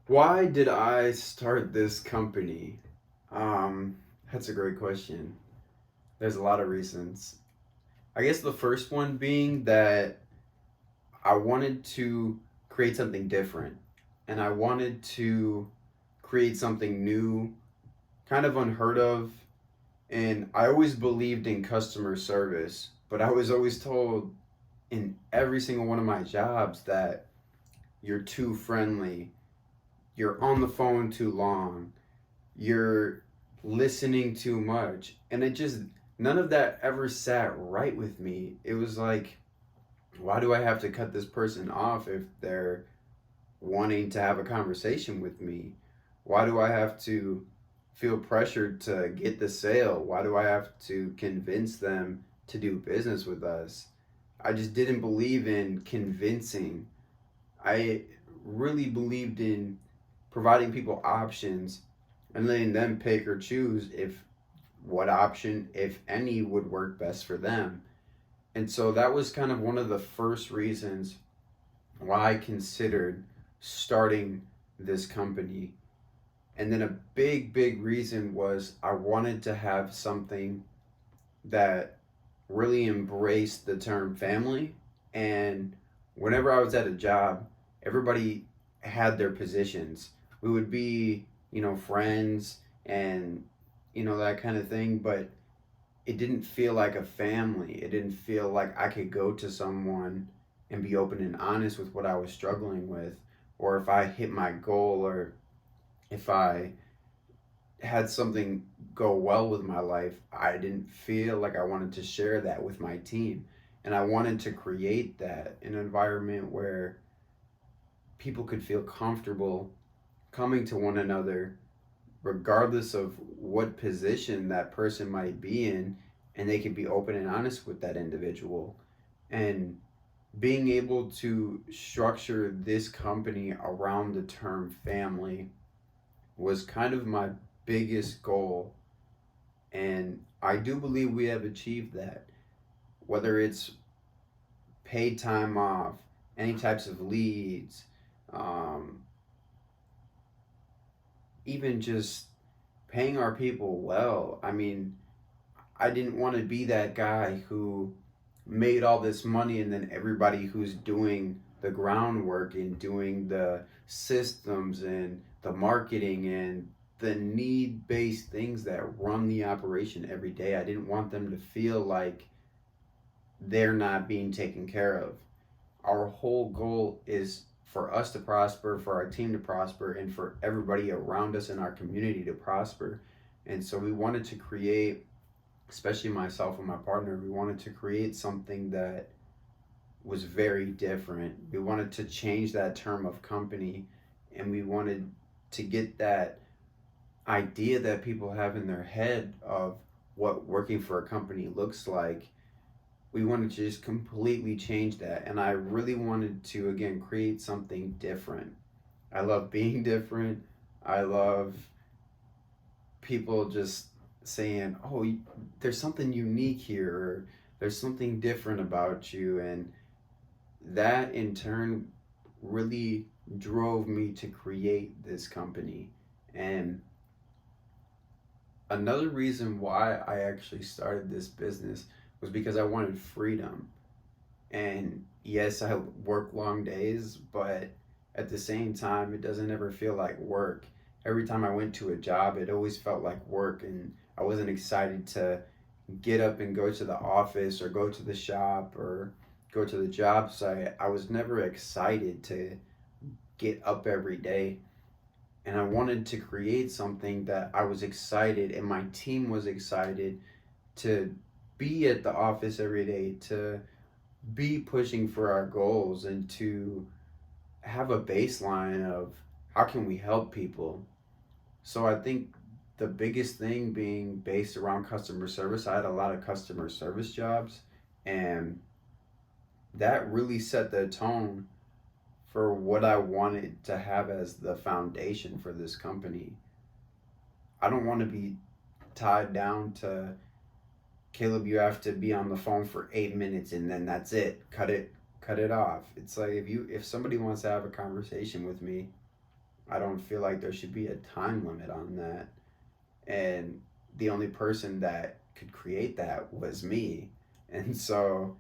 Why did I start this company? Um, that's a great question. There's a lot of reasons. I guess the first one being that I wanted to create something different and I wanted to create something new, kind of unheard of. And I always believed in customer service, but I was always told in every single one of my jobs that you're too friendly, you're on the phone too long, you're listening too much. And it just, none of that ever sat right with me. It was like, why do I have to cut this person off if they're wanting to have a conversation with me? Why do I have to feel pressured to get the sale? Why do I have to convince them to do business with us? I just didn't believe in convincing. I really believed in providing people options and letting them pick or choose if what option, if any, would work best for them. And so that was kind of one of the first reasons why I considered starting this company. And then a big reason was I wanted to have something that really embraced the term family. And whenever I was at a job, everybody had their positions. We would be, friends and, that kind of thing, but it didn't feel like a family. It didn't feel like I could go to someone and be open and honest with what I was struggling with, or if I hit my goal, or if I had something go well with my life, I didn't feel like I wanted to share that with my team. And I wanted to create that an environment where people could feel comfortable coming to one another, regardless of what position that person might be in, and they could be open and honest with that individual. And being able to structure this company around the term family was kind of my biggest goal. And I do believe we have achieved that. Whether it's paid time off, any types of leads, um, even just paying our people well. I mean, I didn't want to be that guy who made all this money and then everybody who's doing the groundwork and doing the systems and the marketing and the need based things that run the operation every day. I didn't want them to feel like they're not being taken care of. Our whole goal is for us to prosper, for our team to prosper, and for everybody around us in our community to prosper. And so we wanted to create, especially myself and my partner, we wanted to create something that was very different. We wanted to change that term of company, and we wanted to get that idea that people have in their head of what working for a company looks like. We wanted to just completely change that. And I really wanted to, again, create something different. I love being different. I love people just saying, oh, there's something unique here, or there's something different about you. And that in turn really drove me to create this company. And another reason why I actually started this business was because I wanted freedom. And yes, I work long days, but at the same time, it doesn't ever feel like work. Every time I went to a job, it always felt like work, and I wasn't excited to get up and go to the office or go to the shop or go to the job site. I was never excited to get up every day. And I wanted to create something that I was excited and my team was excited to be at the office every day, to be pushing for our goals, and to have a baseline of how can we help people. So I think the biggest thing being based around customer service, I had a lot of customer service jobs, and that really set the tone for what I wanted to have as the foundation for this company. I don't want to be tied down to, Kaleb, you have to be on the phone for 8 minutes and then that's it. Cut it off. It's like if somebody wants to have a conversation with me, I don't feel like there should be a time limit on that. And the only person that could create that was me. And so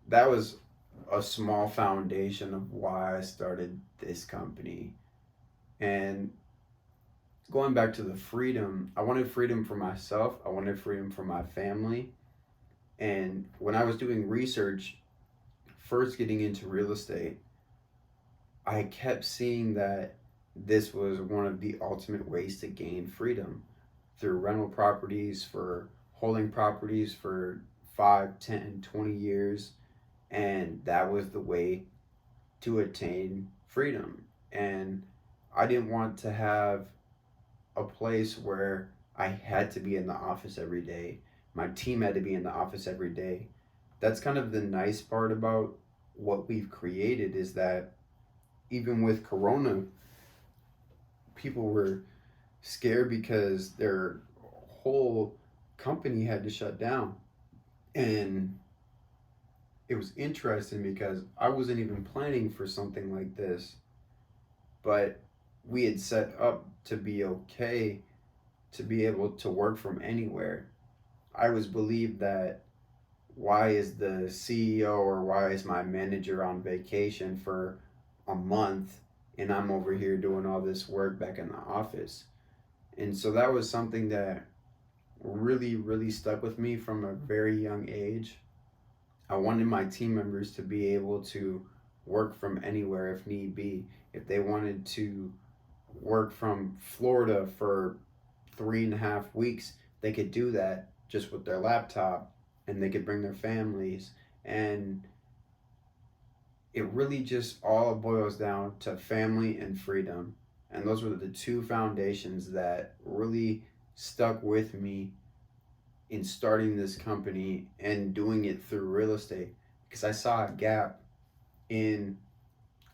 that was a small foundation of why I started this company. And going back to the freedom, I wanted freedom for myself, I wanted freedom for my family. And when I was doing research, first getting into real estate, I kept seeing that this was one of the ultimate ways to gain freedom through rental properties, for holding properties for 5, 10, 20 years. And that was the way to attain freedom. And I didn't want to have a place where I had to be in the office every day. My team had to be in the office every day. That's kind of the nice part about what we've created, is that even with Corona, people were scared because their whole company had to shut down. And it was interesting because I wasn't even planning for something like this, but we had set up to be okay to be able to work from anywhere. I was believed that, why is the CEO or why is my manager on vacation for a month and I'm over here doing all this work back in the office? And so that was something that really, really stuck with me from a very young age. I wanted my team members to be able to work from anywhere if need be. If they wanted to work from Florida for 3.5 weeks, they could do that just with their laptop, and they could bring their families. And it really just all boils down to family and freedom. And those were the two foundations that really stuck with me in starting this company and doing it through real estate, because I saw a gap in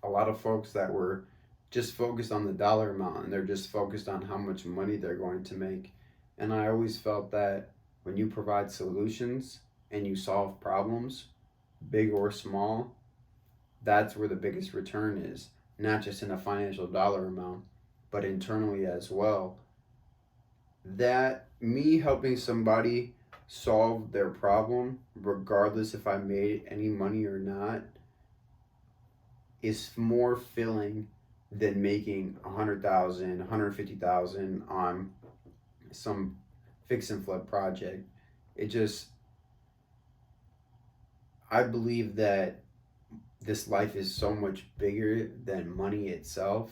a lot of folks that were just focused on the dollar amount, and they're just focused on how much money they're going to make. And I always felt that when you provide solutions and you solve problems, big or small, that's where the biggest return is, not just in a financial dollar amount, but internally as well. That me helping somebody solve their problem, regardless if I made any money or not, is more filling than making 100,000, 150,000 on some fix and flip project. It just, I believe that this life is so much bigger than money itself.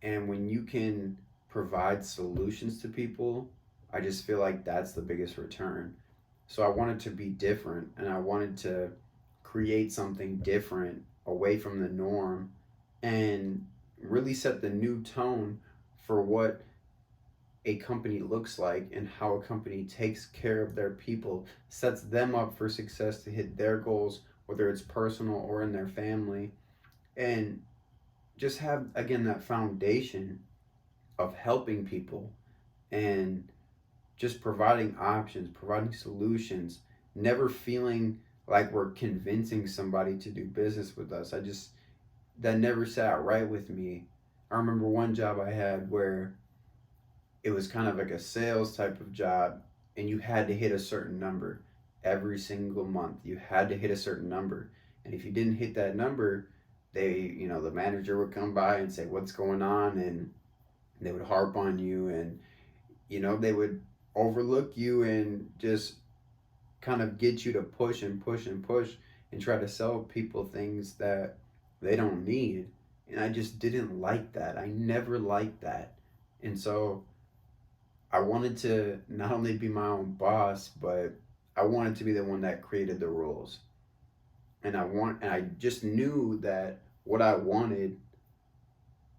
And when you can provide solutions to people, I just feel like that's the biggest return. So I wanted to be different, and I wanted to create something different away from the norm, and really set the new tone for what a company looks like and how a company takes care of their people, sets them up for success to hit their goals, whether it's personal or in their family. And just have, again, that foundation of helping people, and just providing options, providing solutions, never feeling like we're convincing somebody to do business with us. That never sat right with me. I remember one job I had where it was kind of like a sales type of job, and you had to hit a certain number every single month. You had to hit a certain number. And if you didn't hit that number, the manager would come by and say, "What's going on?" And they would harp on you, and they would overlook you and just kind of get you to push and push and push and try to sell people things that they don't need. And I just didn't like that. I never liked that. And so I wanted to not only be my own boss, but I wanted to be the one that created the rules. And I just knew that what I wanted,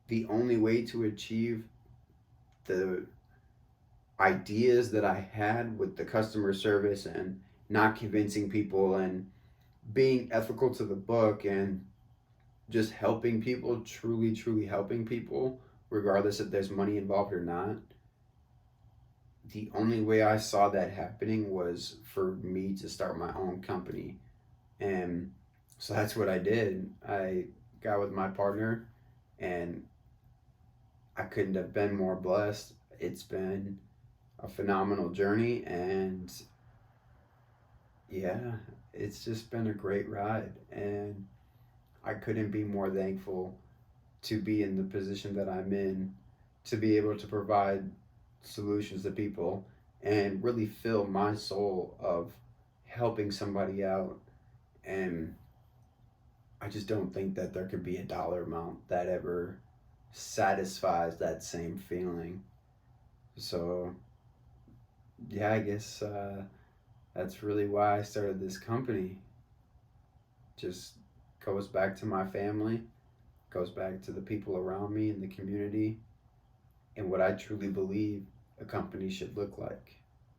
the only way to achieve the ideas that I had with the customer service and not convincing people and being ethical to the book and just helping people, truly, truly helping people, regardless if there's money involved or not. The only way I saw that happening was for me to start my own company. And so that's what I did. I got with my partner, and I couldn't have been more blessed. It's been a phenomenal journey, and yeah, it's just been a great ride. And I couldn't be more thankful to be in the position that I'm in, to be able to provide solutions to people and really fill my soul of helping somebody out. And I just don't think that there could be a dollar amount that ever satisfies that same feeling. So, yeah, I guess that's really why I started this company. Just goes back to my family, goes back to the people around me in the community, and what I truly believe a company should look like.